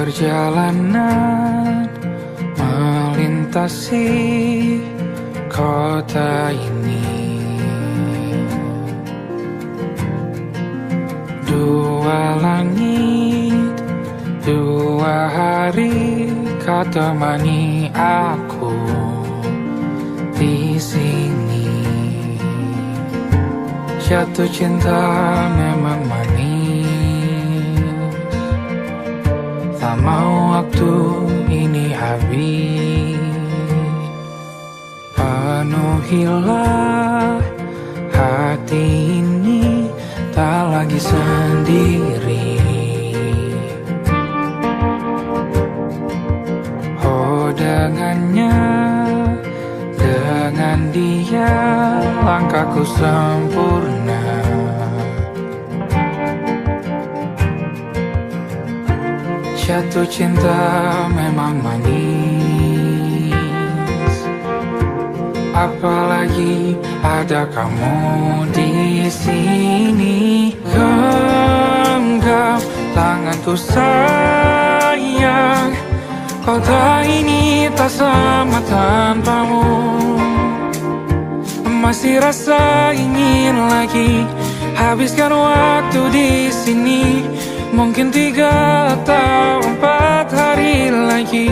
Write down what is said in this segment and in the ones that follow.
Perjalanan melintasi kota ini, dua langit, dua hari kau temani aku di sini. Jatuh cinta memang manis, tak mau waktu ini habis. Penuhilah hati ini, tak lagi sendiri. Oh, dengannya, dengan dia langkahku sempurna. Jatuh cinta memang manis, apalagi ada kamu di sini. Genggam tanganku sayang, kota ini tak sama tanpamu. Masih rasa ingin lagi habiskan waktu di sini. Mungkin 3 atau 4 hari lagi.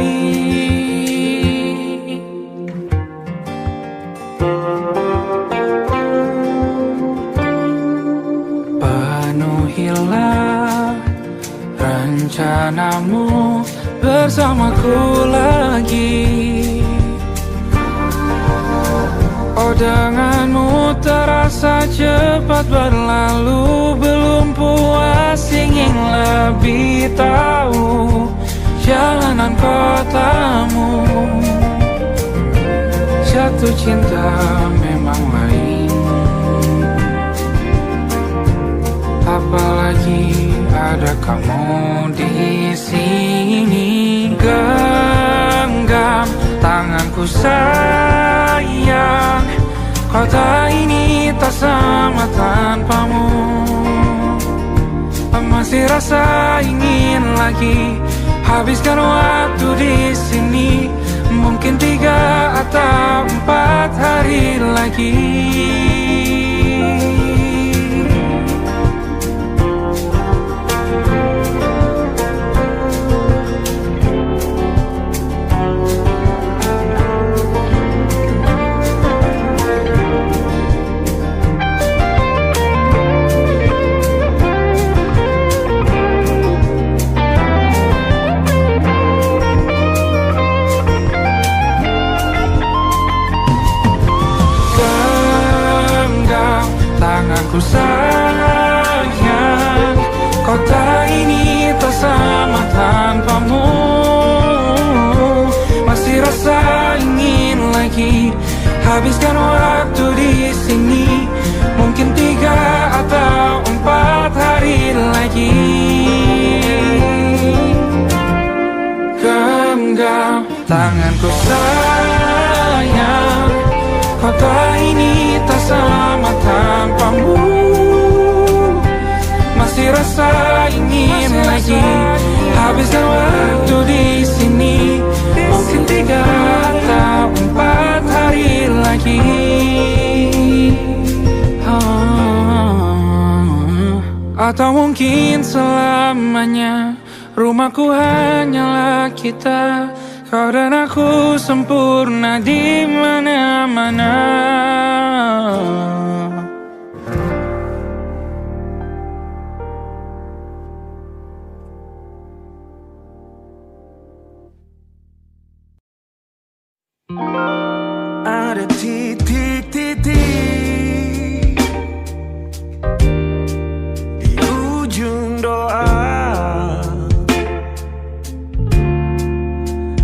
Penuhilah rencanamu bersamaku lagi. Oh, denganmu terasa cepat berlalu. Belum puas ingin lebih tahu jalanan kotamu. Jatuh cinta memang lain, apalagi ada kamu di sini. Genggam tanganku sayang, kota ini tak sama tanpamu. Masih rasa ingin lagi habiskan waktu di sini. Mungkin 3 atau 4 hari lagi. Tanganku sayang, kota ini tak sama tanpamu. Masih rasa ingin lagi habiskan waktu di sini. Mungkin 3 atau 4 hari lagi. Genggam tanganku sayang, kota ini tak sama tanpamu. Masih rasa ingin lagi habiskan waktu di sini. Mungkin 3 atau 4 hari lagi. Atau mungkin selamanya. Rumahku hanyalah kita, kau dan aku sempurna di mana-mana. Ada titik-titik di ujung doa.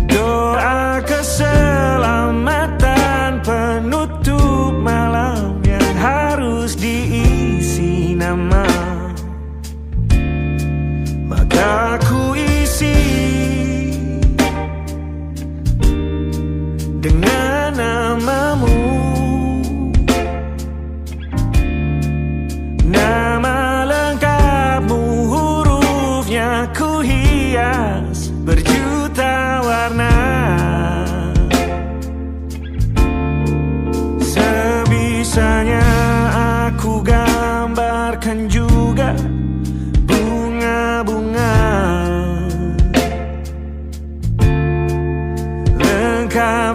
Doa keselamatan penutup malam yang harus diisi nama. Maka ku isi dengan namamu. Nama lengkapmu, hurufnya ku hias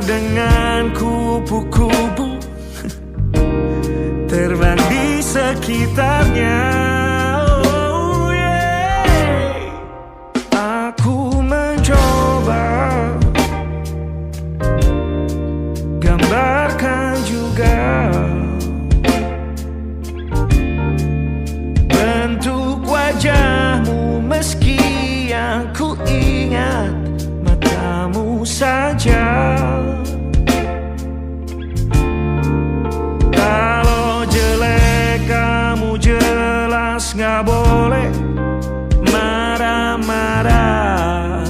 gelap dengan kupu-kupu terbang di sekitarnya. Oh yeah. Aku mencoba gambarkan juga bentuk wajahmu, meski yang ku ingat matamu saja. Kalau jelek kamu jelas gak boleh marah-marah.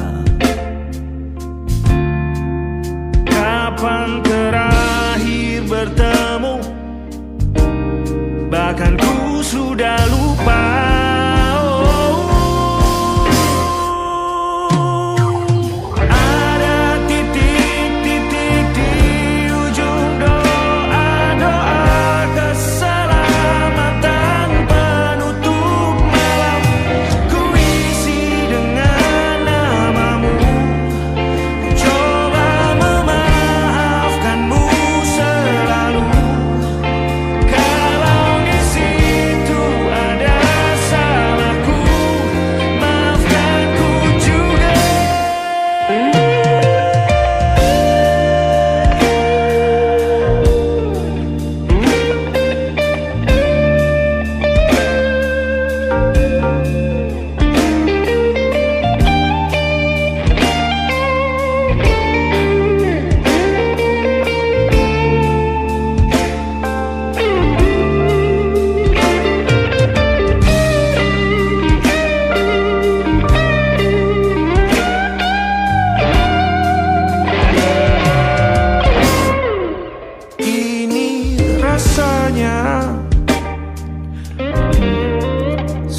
Kapan terakhir bertemu, bahkan ku sudah lupa.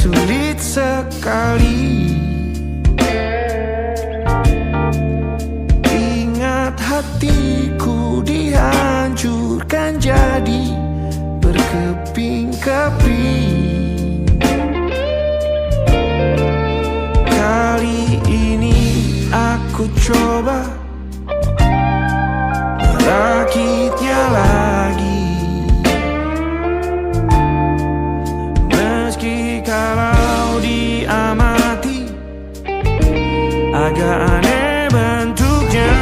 Sulit sekali ingat hatiku dihancurkan jadi berkeping-keping. Kali ini aku coba merakitnya lagi. Kalau diamati agak aneh bentuknya.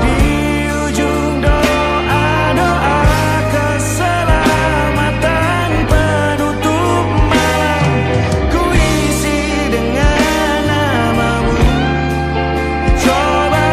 Di ujung doa-doa keselamatan penutup malam, ku isi dengan namamu. Coba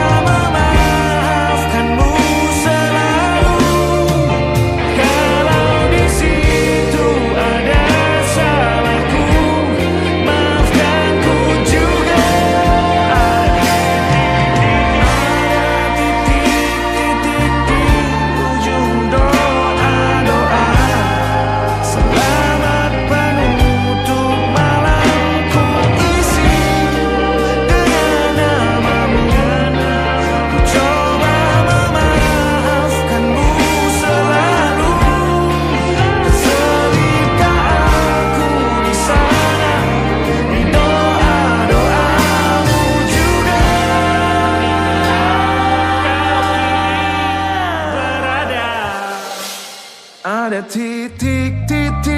ada titik-titik.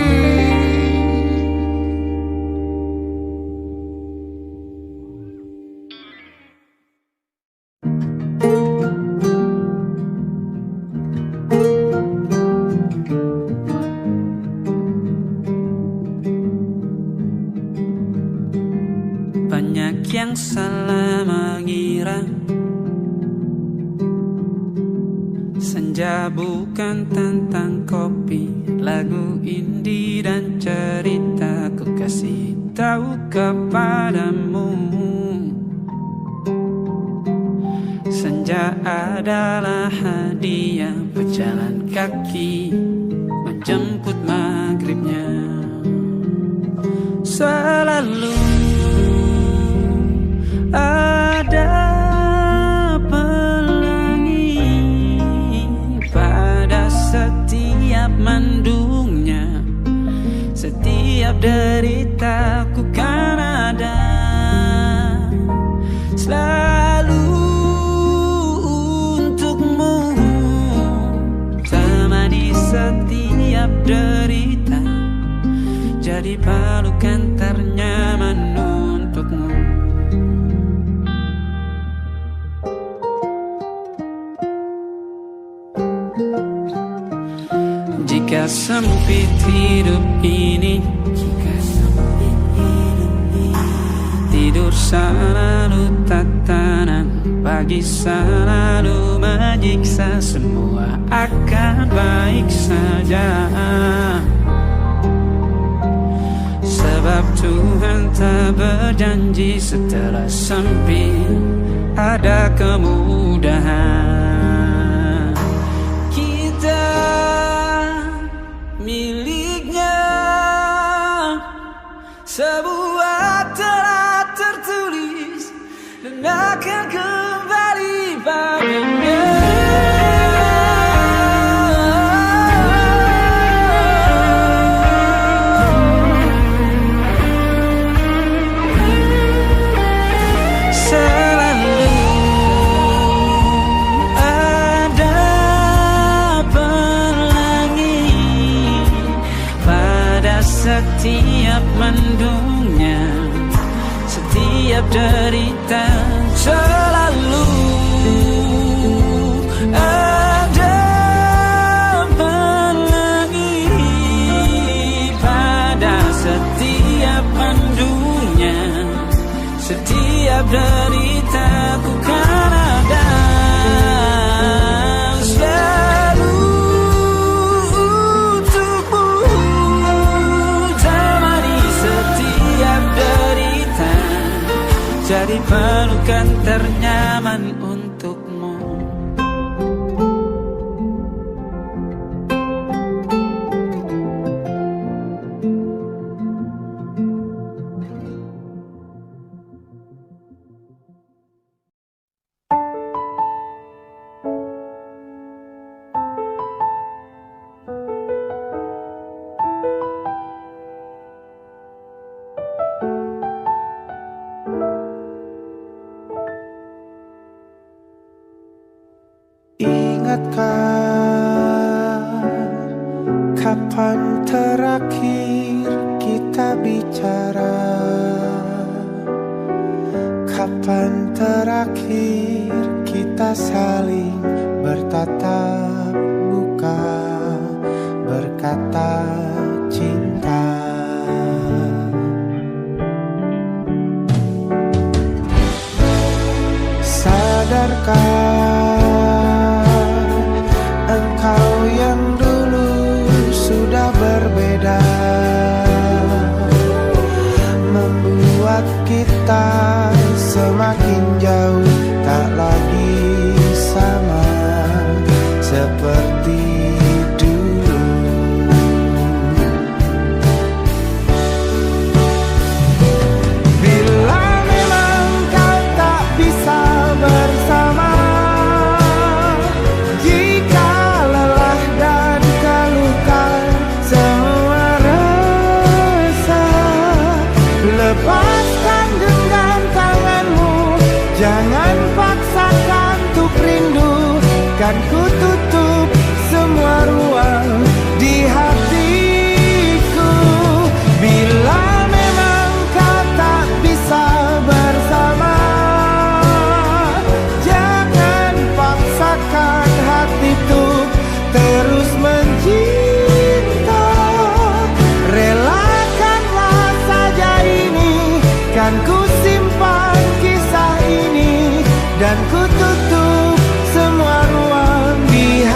Banyak yang salah mengira senja bukan tentang kopi, lagu indie dan cerita. Ku kasih tahu kepadamu, senja adalah hadiah pejalan kaki menjemput maghribnya. Selalu ada pelangi pada setiap mendungnya, setiap setiap derita ku kan ada selalu untukmu, temani setiap derita, jadi pelukan ternyaman untukmu. Jika sempit hidup ini, tidur selalu tatanan, pagi selalu menyiksa, semua akan baik saja. Sebab Tuhan tak berjanji setelah sempit ada kemudahan. Kita miliknya, sebuah telah tertulis dan akan kembali padanya. Setiap mendungnya, setiap derita, selalu ada pelangi. Pada setiap mendungnya, setiap derita ku kan ada selalu untukmu, jadi pelukan ternyaman untukmu. Kapan terakhir kita bicara? Kapan terakhir kita saling bertatap muka, berkata cinta? Sadarkah engkau yang dulu sudah berbeda, membuat kita semakin jauh, tak lagi sama seperti dulu. Bila memang kau tak bisa bersama, jika lelah dan keluhkan semua rasa, lepaskan genggam tanganmu, jangan paksakan untuk rindu, kan ku tutup semua ruang di hatiku. Bila memang kau tak bisa bersama, jangan paksakan hati untuk terus mencinta. Relakanlah saja ini, kan ku simpan kisah ini, dan ku tutup semua ruang di hati.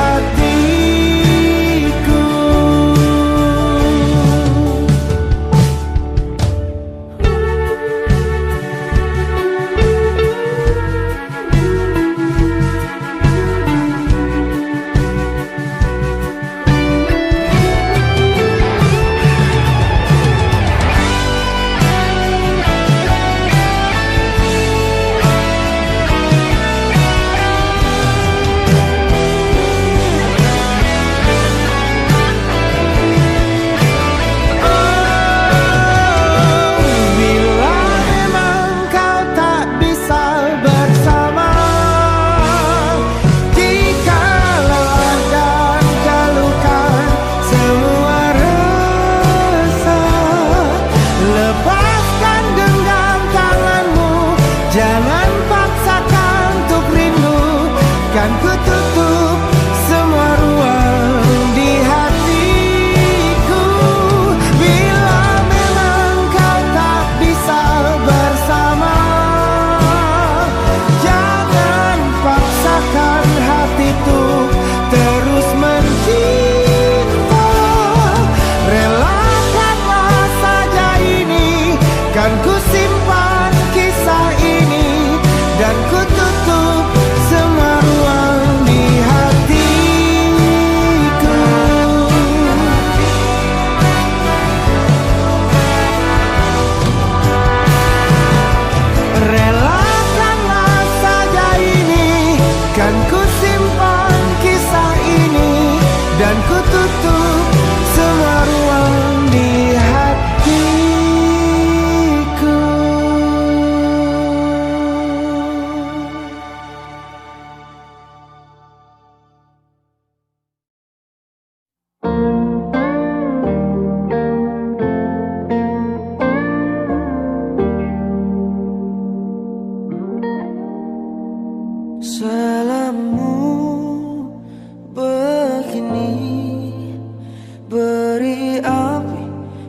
beri api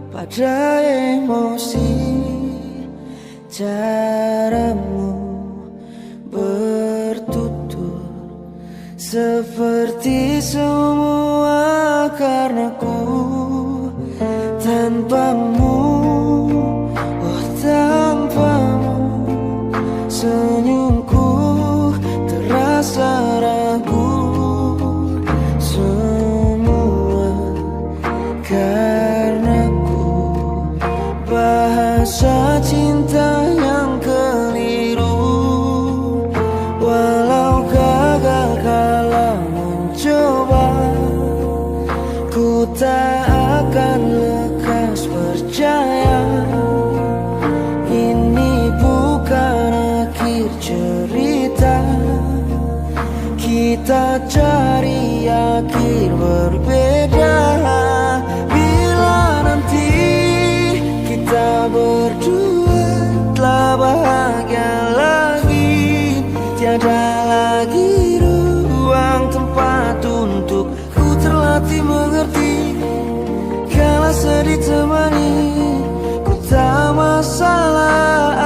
pada emosi. Caramu bertutur seperti semua karenaku. Tanpamu, oh tanpamu, senyumku terasa ragu. Semua karenaku, bahasa cinta yang keliru. Walau gagal kala mencoba, ku tak akan lekas percaya. Ini bukan akhir cerita, kita cari akhir berbeda. Bila nanti kita berdua telah bahagia lagi, tiada lagi ruang tempat untuk ku terlatih mengerti. Kala sedih temani, ku tak masalah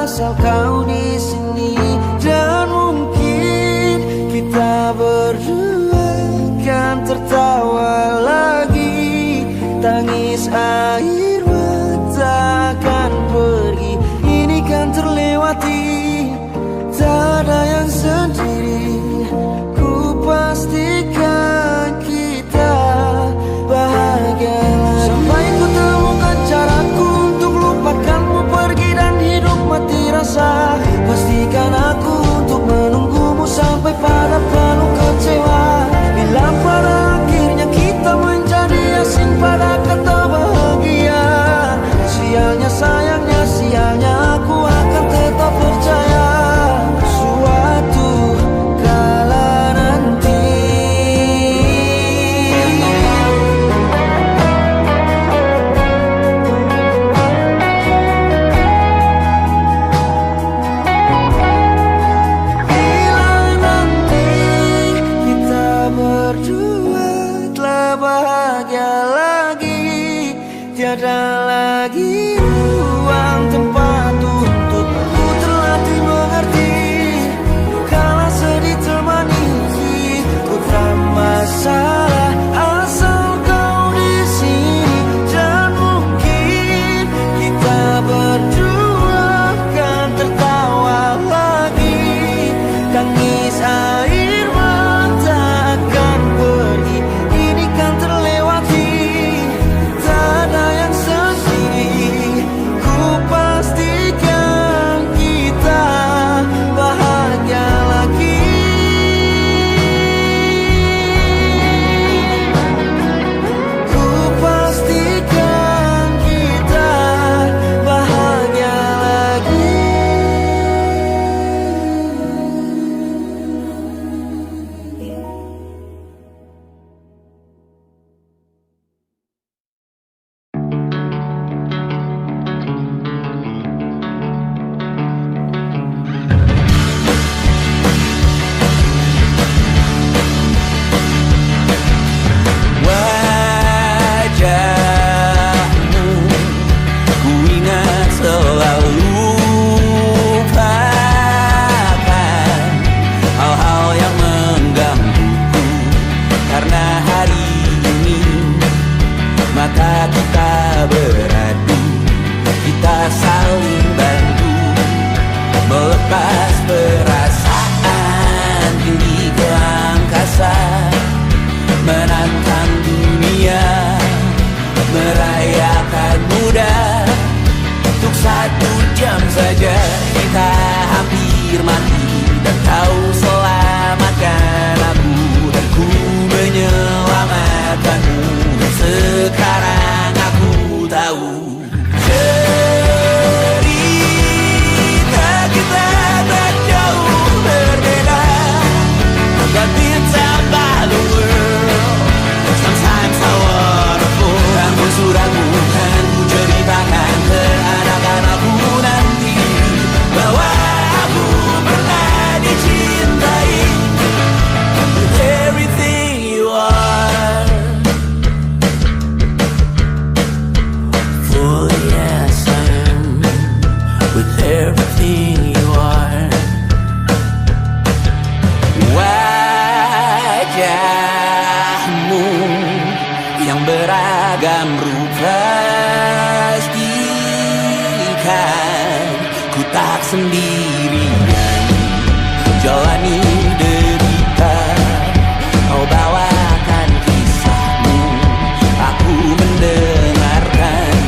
asal kau di sini. Dan mungkin kita berdua kan tertawa lagi, tangis air mata akan pergi. Ini kan terlewati, tak ada yang sendiri. Ku pastikan kita bahagia lagi. Sampai ku temukan caraku untuk lupakanmu pergi dan hidup mati rasa. Pastikan aku untuk menunggumu sampai pada penuh kecewa. Bila pada akhirnya kita menjadi asing pada kata bahagia, sialnya sayangnya sialnya aku akan tetap percaya. Suatu kala nanti berdua telah bahagia lagi, tiada lagi ruang tempat untuk ku terlatih mengerti. Kala sedih temani, ku tak masalah asal kau di sini. Dan mungkin kita berdua kan tertawa lagi, tangis air mata akan pergi. Ini kan terlewati, tak ada yang sendiri. Ku beragam rupa. Pastikan ku tak sendirian jalani derita. Kau bawakan kisahmu, aku mendengarkan.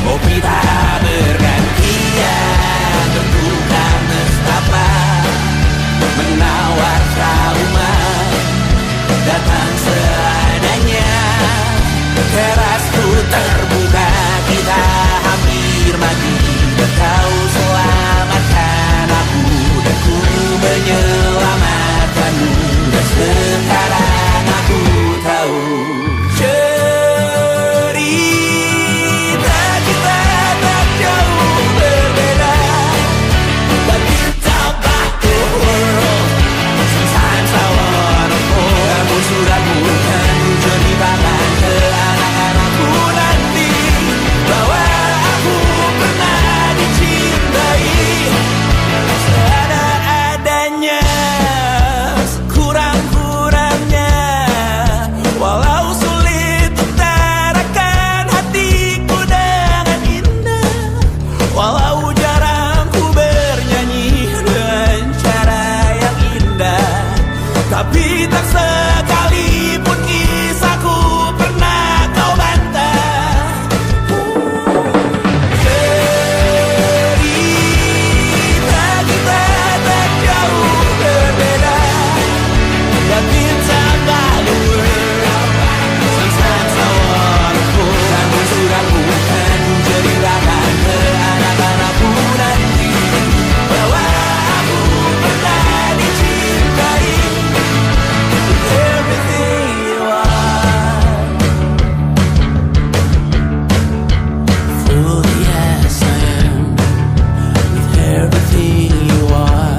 Kopi tak bergantian, bertukar nestapa, menawar trauma, datang seadanya. Terasku terbuka, kita hampir mati. Kau selamatkan aku dan ku menyelamatkanmu. Dan sekarang aku tahu cerita kita tak jauh berbeda. But kita back to world, sometimes I wanna fall. Kamu sudah bukan ceritakan ke anak-anakku nanti bahwa aku pernah dicintai seadanya, sekurang-kurangnya. Walau sulit utarakan hatiku dengan indah, walau jarang ku bernyanyi dengan cara yang indah, tapi tak sekalipun kisahku pernah kau bantah. Cerita kita tak jauh berbeda, but kita balik. Sometimes I wanna fall. Kamu sudah bukan ceritakan ke anak-anakku nanti bahwa aku pernah dicintai. Everything you are, fully as I am, with everything you are.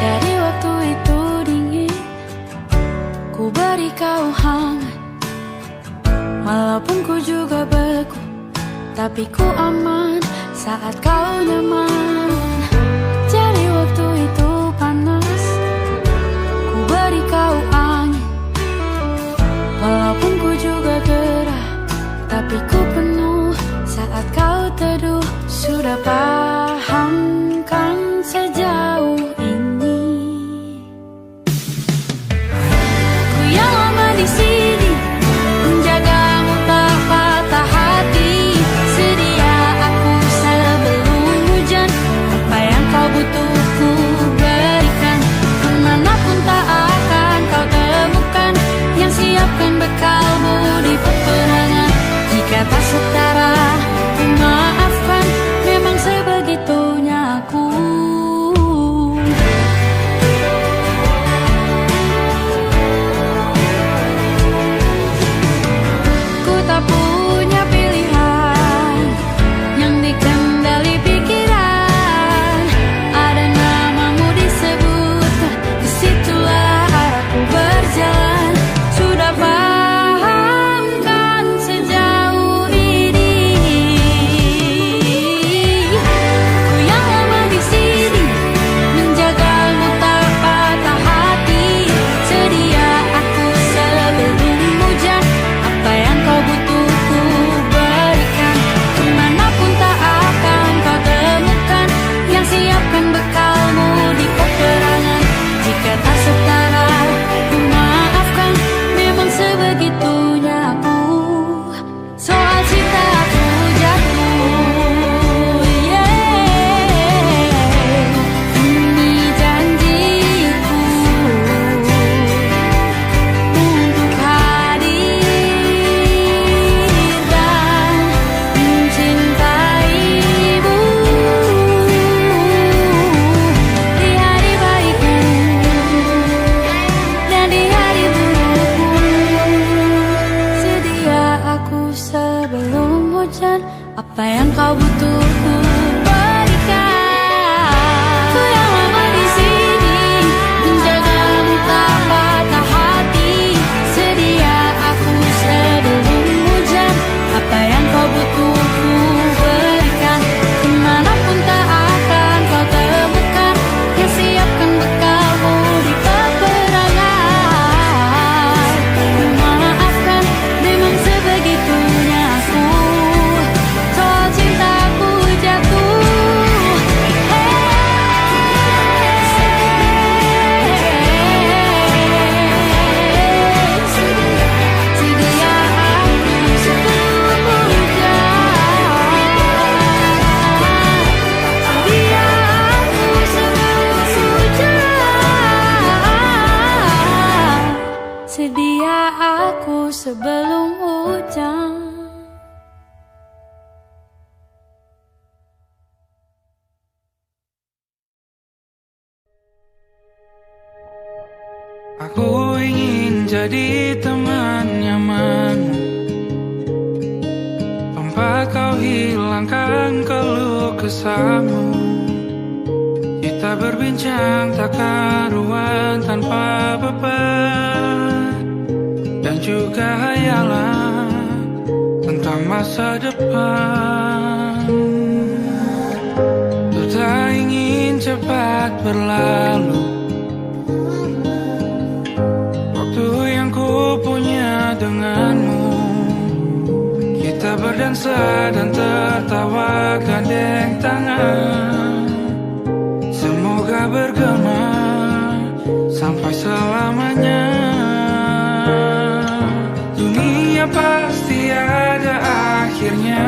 Jadi waktu itu dingin, ku beri kau hangat. Walaupun ku juga beku, tapi ku aman saat kau nyaman. Jadi waktu itu panas, ku beri kau angin. Walaupun ku juga gerah, tapi ku penuh saat kau teduh. Sudah paham kan sejauh ini? Ku yang lama di sini, menjagamu tak patah hati. Sedia aku sebelum hujan. sebelum hujan. Aku ingin jadi teman nyamanmu, tempat kau hilangkan keluh kesahmu. Kita berbincang tak karuan tanpa beban, dan juga hayalan tentang masa depan. Ku tak ingin cepat berlalu waktu yang ku punya denganmu. Kita berdansa dan tertawa gandeng tangan, semoga bergema sampai selamanya. Dunia pasti ada akhirnya,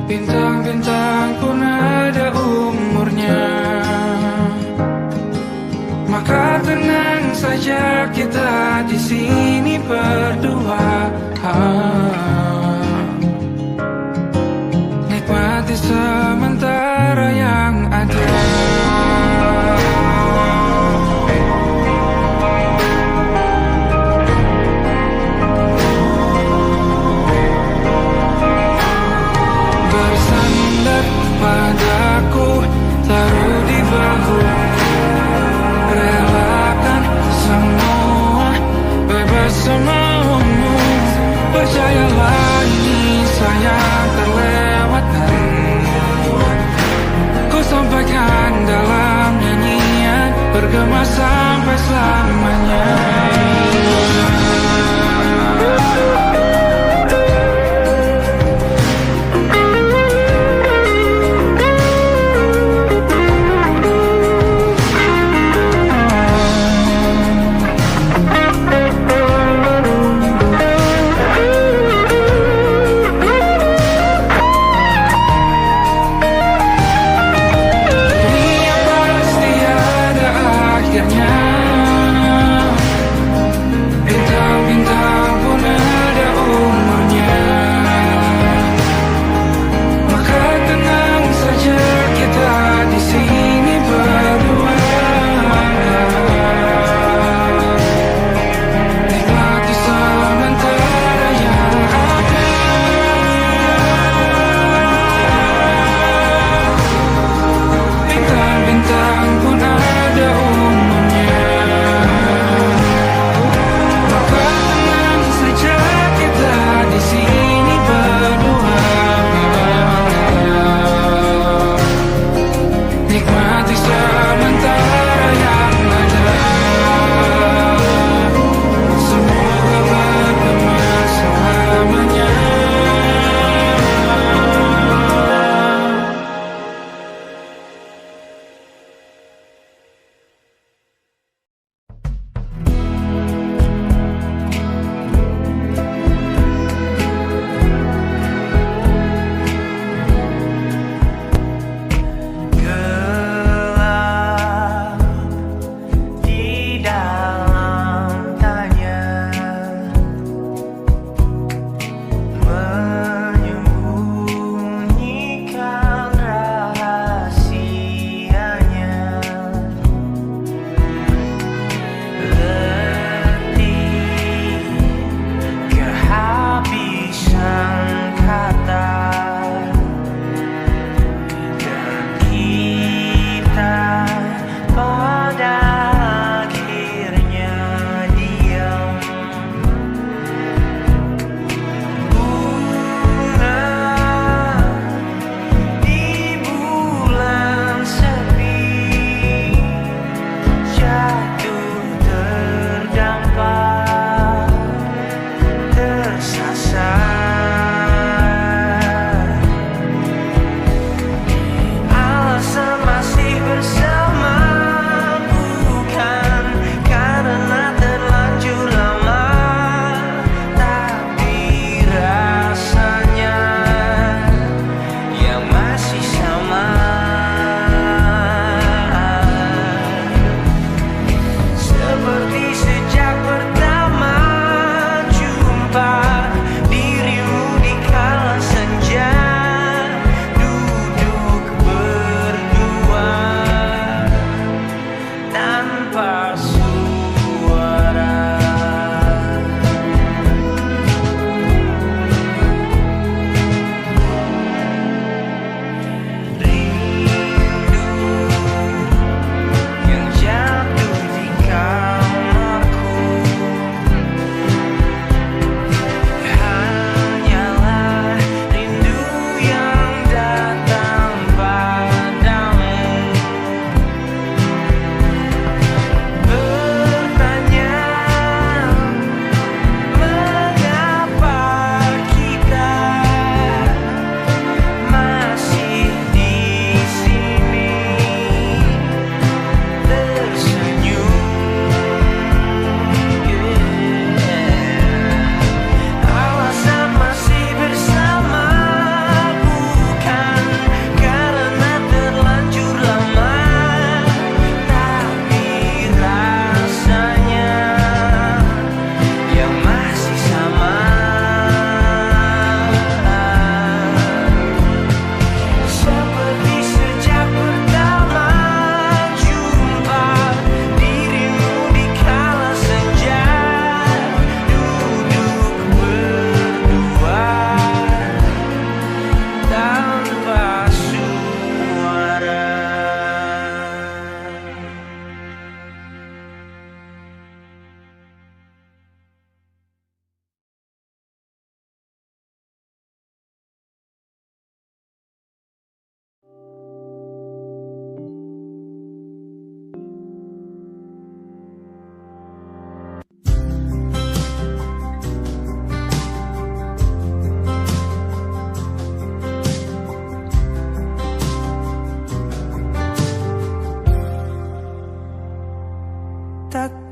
bintang-bintang pun ada umurnya. Maka tenang saja kita di sini berdua, nikmati sementara yang ada. Bersandar padaku, taruh di bahu, relakan semua, bebas semaumu. Percayalah ini sayang terlewatkan, ku sampaikan dalam nyanyian, bergema sampai selamanya.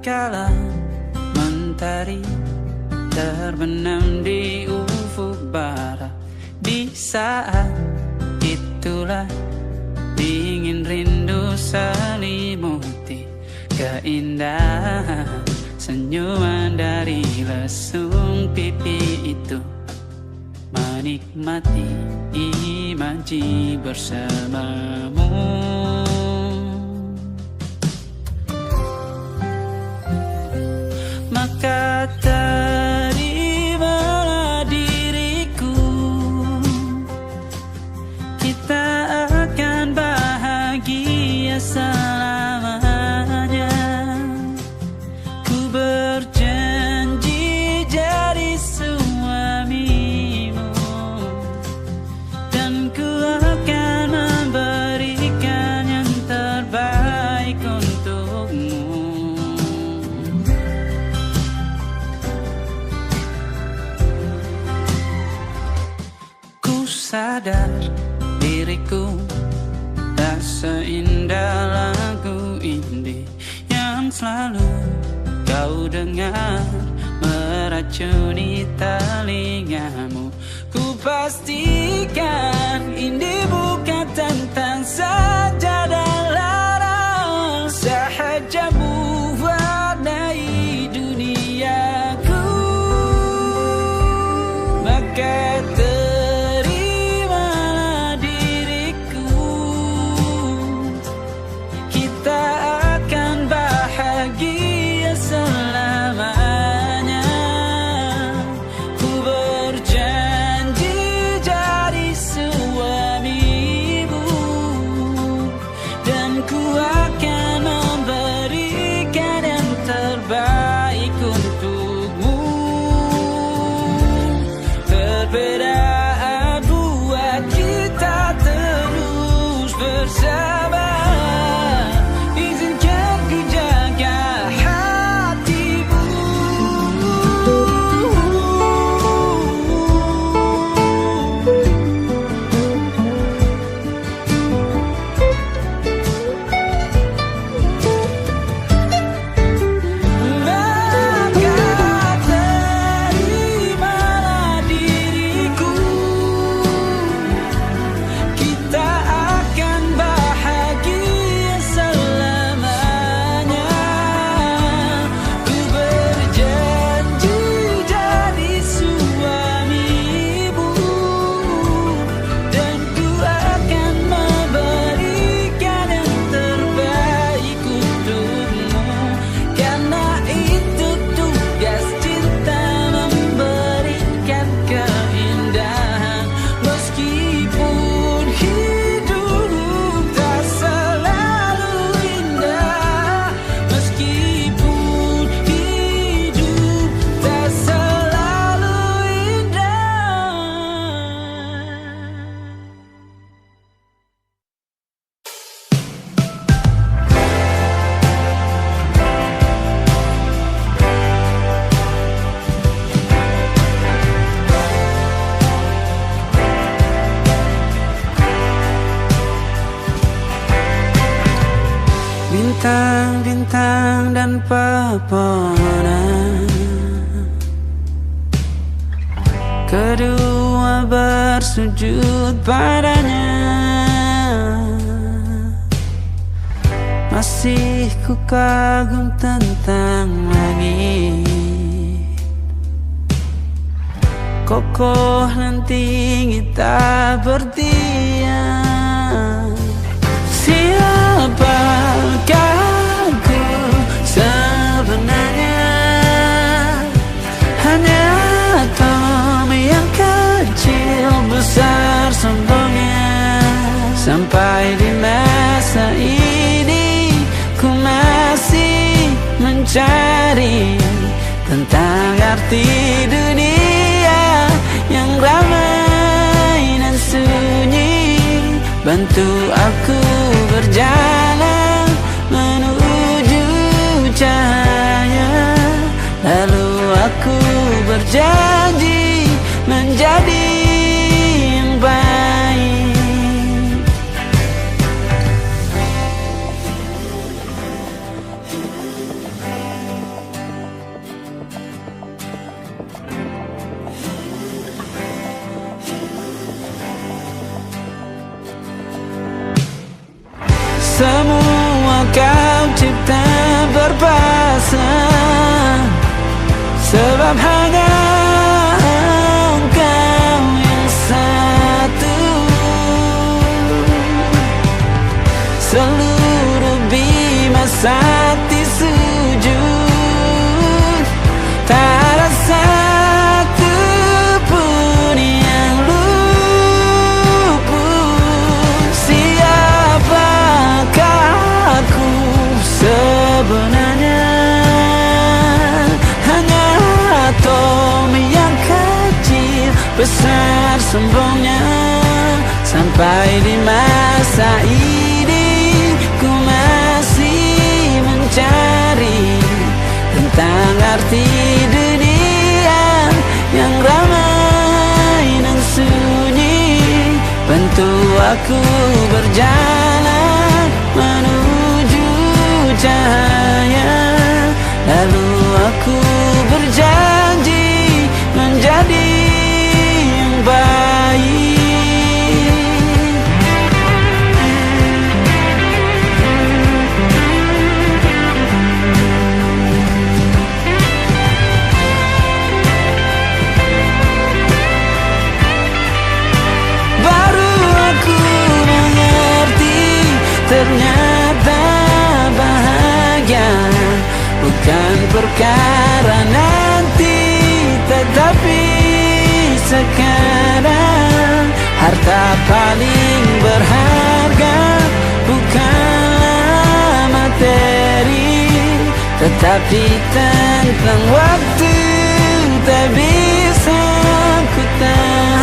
kala mentari terbenam di ufuk barat. Di saat itulah dingin rindu selimuti keindahan senyuman dari lesung pipi itu. Menikmati imaji bersamamu. Maka terimalah diriku, kita akan bahagia selamanya. Ku berjanji jadi suamimu, dan ku akan memberikan yang terbaik untukmu. Ku sadar diriku tak seindah lagu indie yang selalu kau dengar meracuni telingamu. Ku pastikan indie bukan tentang saja dan larang, sahaja mewarnai duniaku. Maka terimalah diriku, kita akan bahagia selamanya. Ku berjanji jadi suamimu, dan ku akan memberikan yang terbaik untukmu. Perbedaan buat kita terus bersama. Izinkan ku jaga hatimu. Maka terimalah diriku, kita akan bahagia selamanya. Ku berjanji jadi suamimu, dan ku akan memberikan yang terbaik untukmu. Karena itu tugas cinta, memberikan keindahan. Meskipun hidup tak selalu indah, meskipun hidup tak selalu indah. Bintang-bintang dan pepohonan, kedua bersujud padanya. Masih ku kagum tentang langit, kokoh dan tinggi tak berdiam. Siapakah aku sebenarnya? Hanya atom yang kecil besar sombongnya. Sampai di masa ini ku masih mencari tentang arti dunia yang ramai dan sunyi. Bantu aku berjalan menuju cahaya, lalu aku berjanji menjadi yang baik. Semua kau cipta berpasang, sebab hanya engkau yang satu. Seluruh bima sakti sujud, tak ada satu pun yang luput. Siapakah aku sebenarnya? Hanya atom yang kecil, besar sombongnya. Sampai di masa ini ku masih mencari tentang arti dunia yang ramai dan sunyi. Bantu aku berjalan menuju cahaya, lalu aku berjanji menjadi yang baik. Ternyata bahagia bukan perkara nanti, tetapi sekarang. Harta paling berharga bukanlah materi, tetapi tentang waktu tak bisa ku tahan.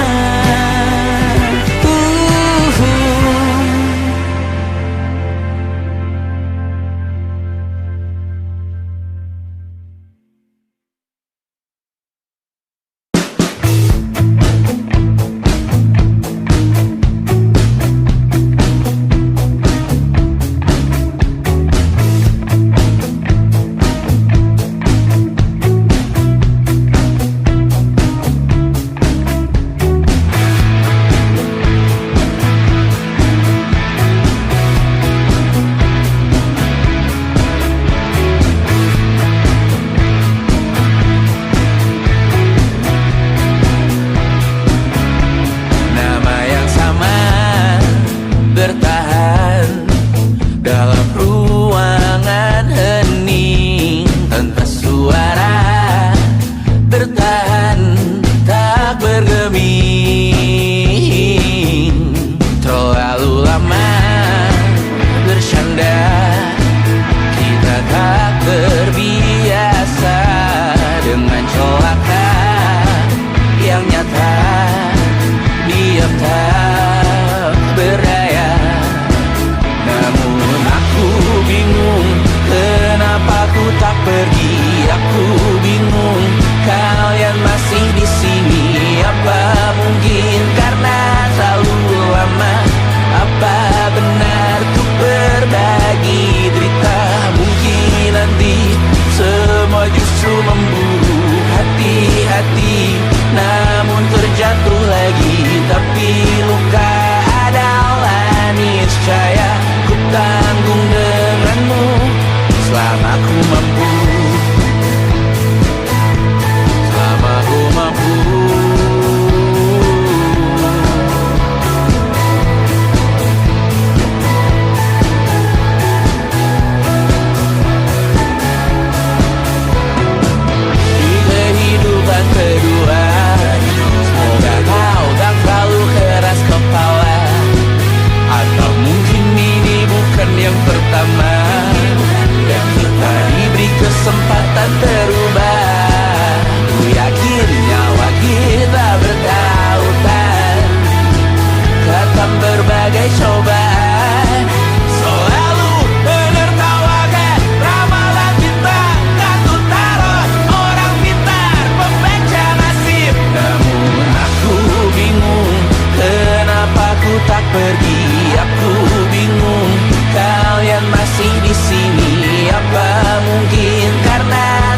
Kalian masih di sini, apa mungkin karena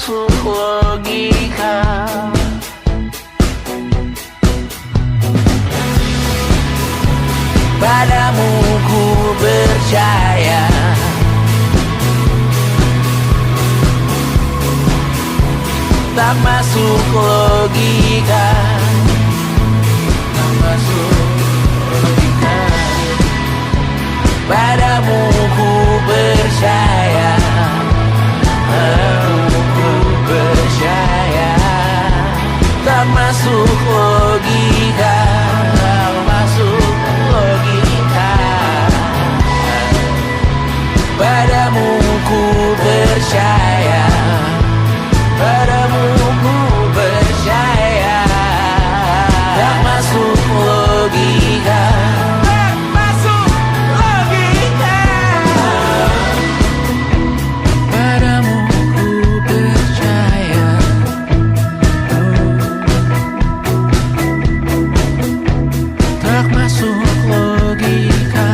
masuk logika. Padamu ku percaya, tak masuk logika, tak masuk logika. Padamu ku percaya, padamu ku percaya, tak masuk logika, tak masuk logika. Padamu ku percaya, padamu ku percaya, tak masuk logika, tak masuk logika. Padamu ku percaya, tak masuk logika.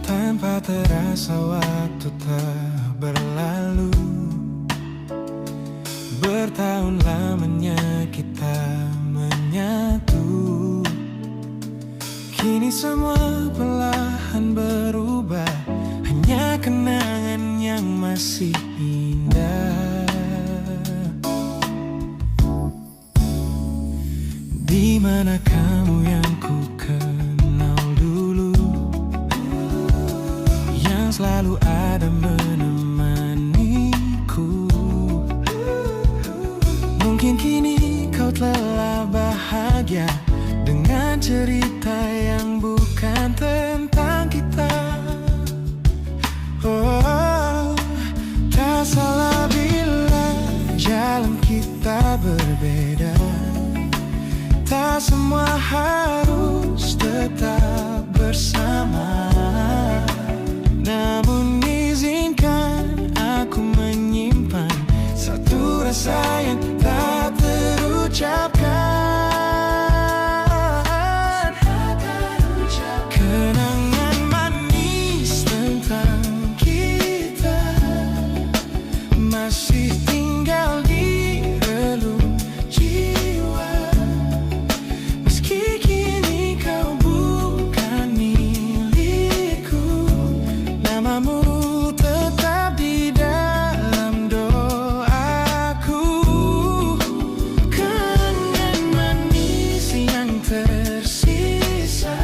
Tanpa terasa waktu tak berlalu, bertahun lamanya kita menyatu. Kini semua perlahan berubah, hanya kenangan yang masih indah. Di mana kamu yang ku kenal dulu, yang selalu ada menemaniku. Mungkin kini kau telah bahagia dengan cerita yang bukan tentang kita. Oh, tak salah bila jalan kita berbeda. Tak semua harus tetap bersama. Namun izinkan aku menyimpan satu rasa yang tak terucapkan. Kenangan manis tentang kita masih tinggal di relung jiwa. Meski kini kau bukan milikku, namamu tetap di dalam doaku. Kenangan manis yang tersisa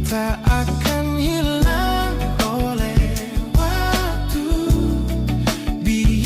tak akan hilang oleh waktu. Biar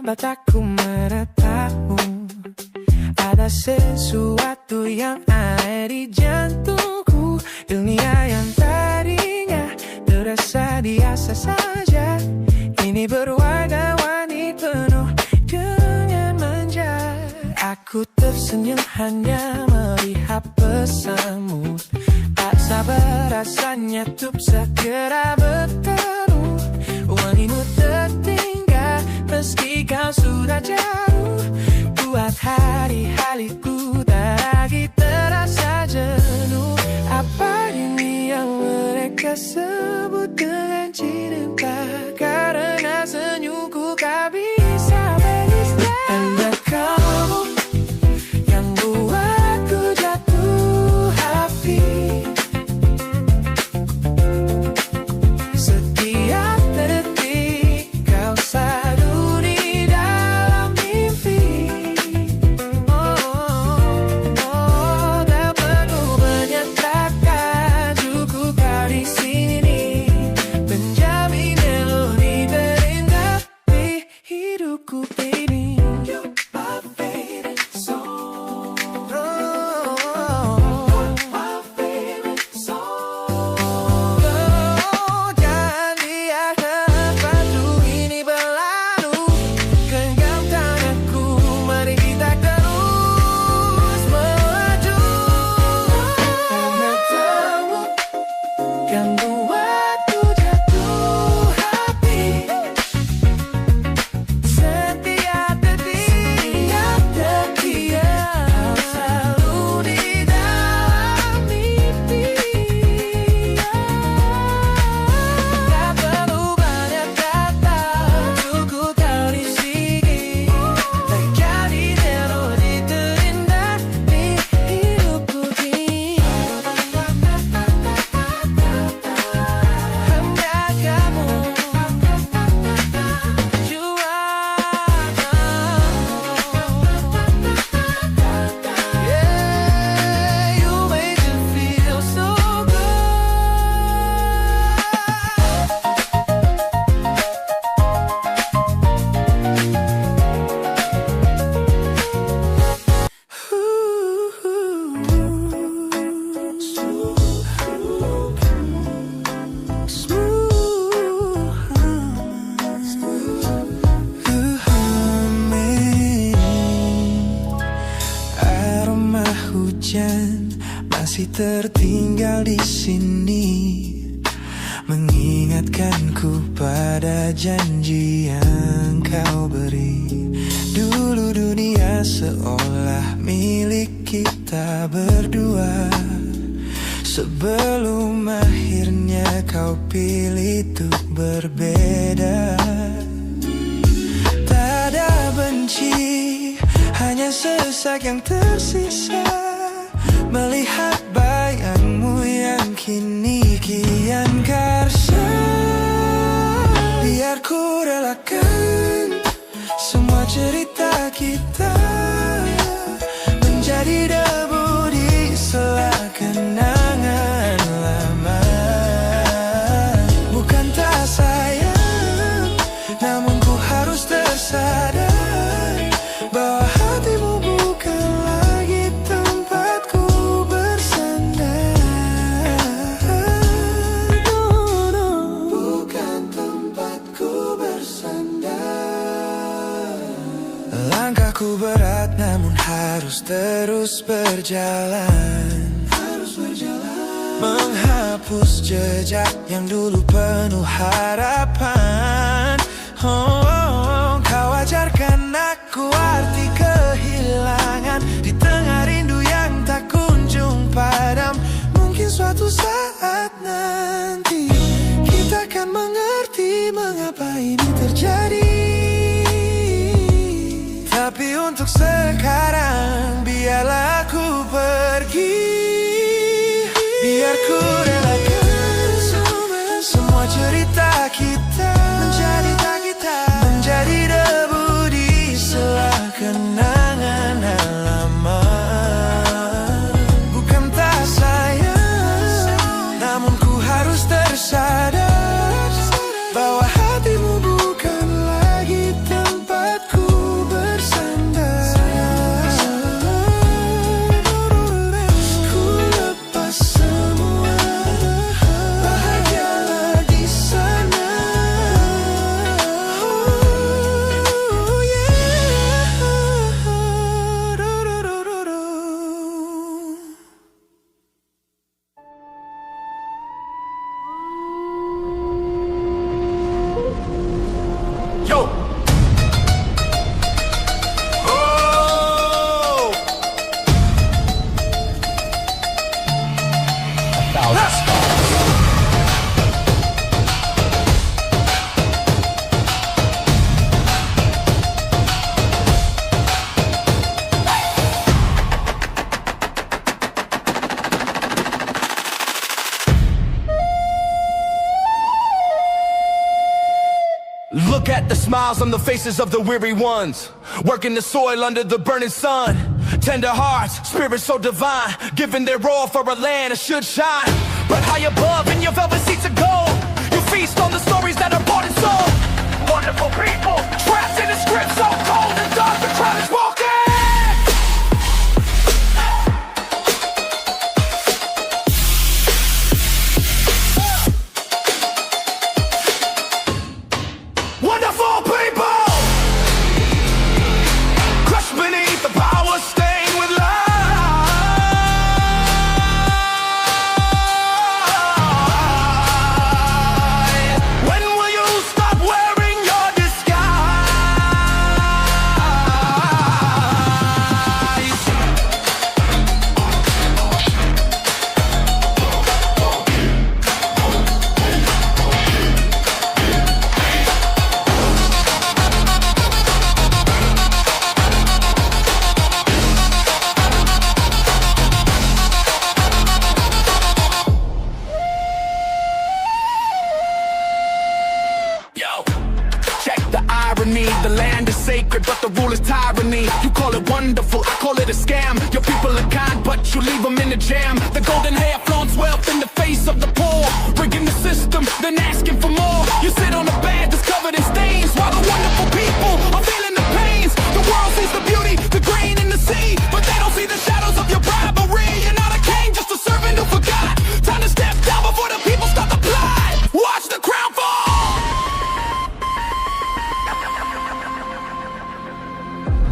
lambat aku meratamu. Ada sesuatu yang ada di jantungku. Dunia yang tadinya terasa biasa saja, ini berwarna-warni penuh dengan manja. Aku tersenyum hanya melihat pesanmu. Tak sabar rasanya untuk segera bertemu. Wangimu tertinggal meski kau sudah jauh. Buat hari-hariku tak lagi terasa jenuh. Apa ini yang mereka sebut dengan cinta? Karena senyumku kau bisa beristirahat. Hanya kamu yang buatku jatuh hati. Setiap detik kau selalu di dalam mimpi. Tak perlu banyak kata, cukup kau di sini menjamin melodi terindah di hidupku, baby. You're my favorite song. My favorite song. Jangan biarkan waktu ini berlalu. Genggam tanganku, mari kita terus melaju. Karena kamu yang buatku jatuh hati. Setiap detik kau selalu di dalam mimpi. Tak perlu banyak kata, cukup kau di sini menjadi melodi terindah di hidupku kini. Hanya kamu yeah, you make me feel so good. Aroma hujan masih tertinggal di sini, mengingatkanku pada janji yang kau beri. Dulu dunia seolah milik kita berdua, sebelum akhirnya kau pilih untuk berbeda. Tak ada benci, hanya sesak yang tersisa, melihat bayangmu yang kini kian karsa. Biar ku relakan semua cerita kita menjadi debu di sela kenangan lama. Bukan tak sayang, namun ku harus tersadar bahwa hatimu bukan lagi tempatku bersandar. Bukan tempatku bersandar. Langkahku berat namun harus terus berjalan. Menghapus jejak yang dulu penuh harapan. Kau ajarkan aku arti kehilangan di tengah rindu yang tak kunjung padam. Mungkin suatu saat nanti kita akan mengerti mengapa ini terjadi. Tapi untuk sekarang biarlah aku pergi. Biar ku relakan semua cerita kita menjadi debu di sela kenangan lama. Bukan tak sayang, Look at the smiles on the faces of the weary ones, working the soil under the burning sun. Tender hearts, spirits so divine, giving their all for a land that should shine. But high above in your velvet seats of gold, you feast on the stories that are bought and sold. Wonderful people, trapped in a script so cold and dark, the crowd is walking. Wonderful people, crushed beneath the power, stained with light. When will you stop wearing your disguise? Yo, check the irony. The land is sacred, but the rule is tyranny. You call it wonderful, I call it a scam. Your people are kind, but you leave them in the jam. The golden hair flaunts wealth in the face of the poor, rigging the system, then asking for more. You sit on a bed that's covered in stains, while the wonderful people are feeling the pains. The world sees the beauty, the grain in the sea, but they don't see the shadows of your bribery. You're not a king, just a servant who forgot. Time to step down before the people start to plot. Watch the crown fall.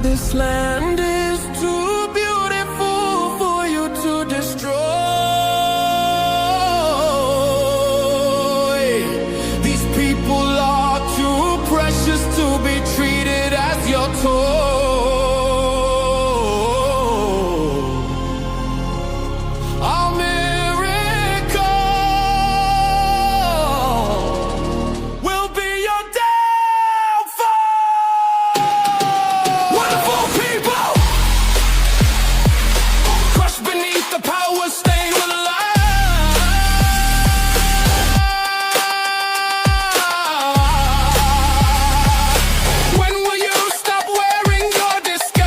This land is too beautiful for you to destroy. These people are too precious to be treated as your toy. Our miracle will be your downfall. Wonderful people, crushed beneath the power, stained with light. When will you stop wearing your disguise?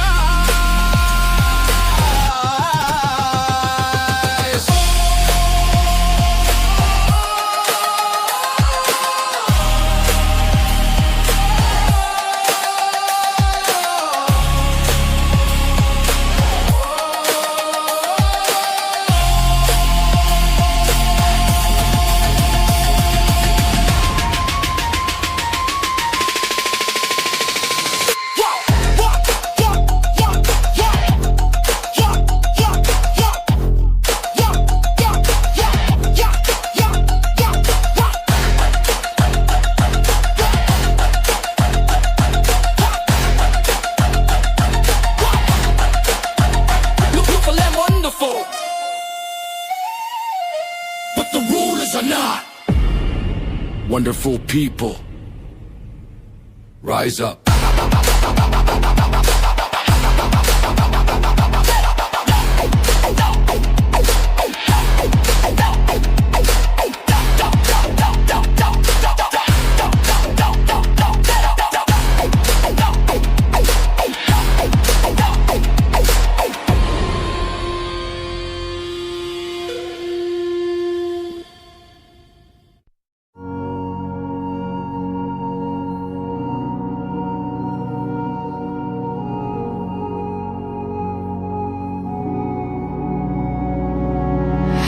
Look for them wonderful, but the rulers are not. Wonderful people, rise up.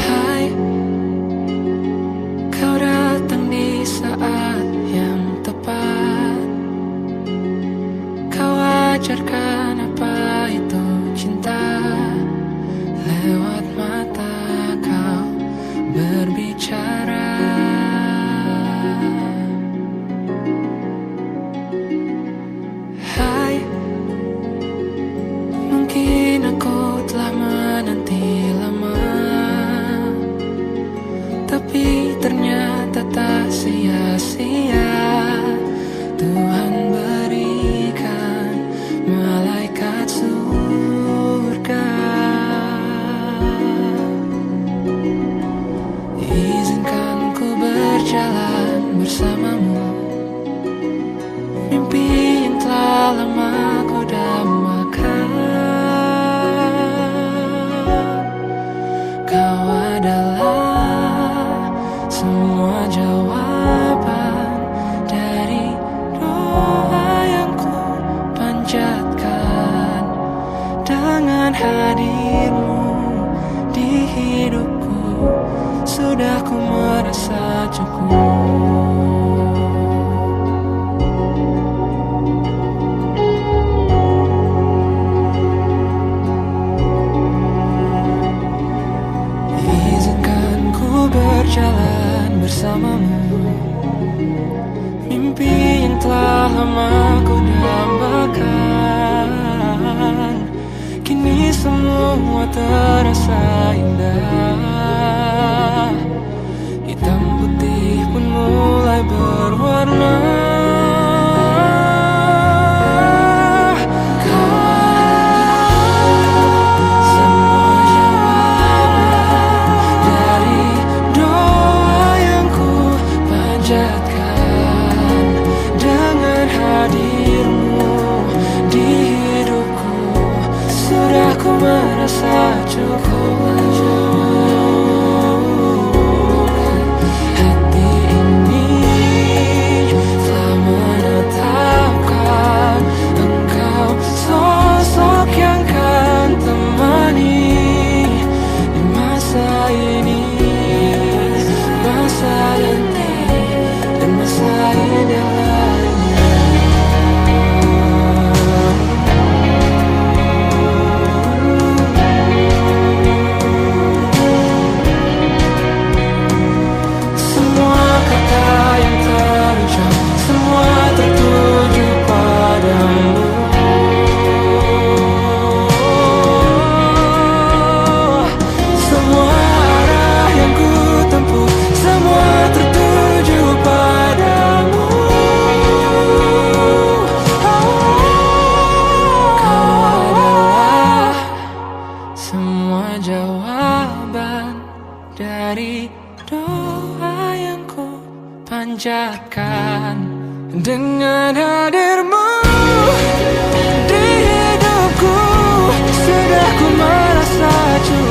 Hai, kau datang di saat yang tepat. Kau ajarkan apa itu cinta. Lewat mata kau berbicara. Hai, mungkin aku telah menanti lama, tapi ternyata tak sia-sia. Tuhan berikan malaikat surga. Izinkan ku berjalan bersamamu terasa indah. Hitam putih pun mulai berwarna. Merasa cukup. Hati ini telah menetapkan engkau sosok yang kan temani di masa ini, masa nanti, dan masa indah lainnya. Jawaban dari doa yang ku panjatkan. Dengan hadirmu di hidupku, sudah ku merasa cukup.